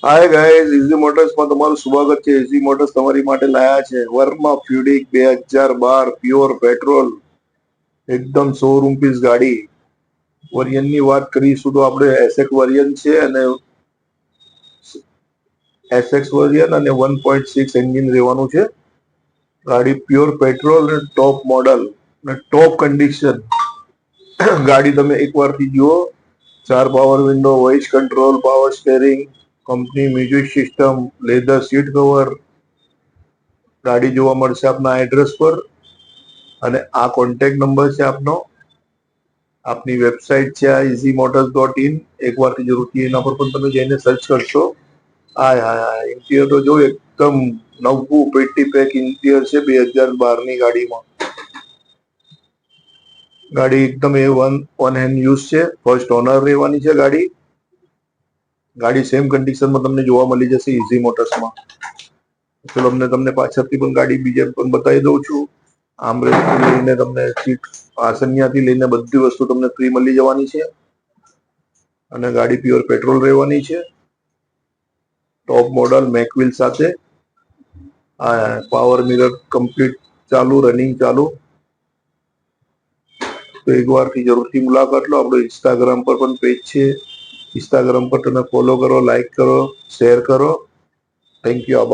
Hi guys, easy મોટર્સમાં તમારું સ્વાગત છે। ઇઝી મોટર્સ તમારી માટે લાયા છે વર્મા ફ્યુડિક 2012 પ્યોર પેટ્રોલ, એકદમ શોરૂમ પીસ ગાડી। વેરિયન્ટની વાત કરીશું તો આપણે એસએક્સ વેરિયન્ટ છે અને એસએક્સ વેરિયન્ટ અને 1.6 એન્જિન રહેવાનું છે। ગાડી પ્યોર પેટ્રોલ અને ટોપ મોડલ અને ટોપ કન્ડિશન। ગાડી તમે એકવારથી જુઓ। 4 power window, voice control, power steering, company music system, leather seat cover. ગાડી જોવા મળશે આપના એડ્રેસ પર અને આ કોન્ટેક્ટ નંબર છે આપનો। આપની વેબસાઇટ છે આ easymotors.in। એકવારથી જરૂરથી એના પર પણ તમે જઈને સર્ચ કરશો। હાય હાય હાય, ઇન્ટિરિયર તો જો એકદમ નવું પેટી પેક ઇન્ટિરિયર છે 2012 ની ગાડીમાં। ગાડી એકદમ વન હેન્ડ યુઝ છે, ફર્સ્ટ ઓનર રહેવાની છે ગાડી। ગાડી સેમ કન્ડિશનમાં તમને જોવા મળી જશે ઇઝી મોટર્સમાં। ચલો તમને પાછળથી પણ ગાડી બીજે પણ બતાવી દઉં છું। આમરેસ્ટથી લઈને તમને સીટ આસનિયાથી લઈને બધી વસ્તુ તમને ફ્રી મળી જવાની છે અને ગાડી પ્યોર પેટ્રોલ રહેવાની છે। ટોપ મોડલ મેકવિલ સાથે। પાવર મિરર કમ્પ્લીટ ચાલુ, રનિંગ ચાલુ। તો એકવારથી જરૂરથી મુલાકાત લો। આપણો ઇન્સ્ટાગ્રામ પર પણ પેજ છે, ઇન્સ્ટાગ્રામ પર તમે ફોલો કરો, લાઈક કરો, શેર કરો। Thank you.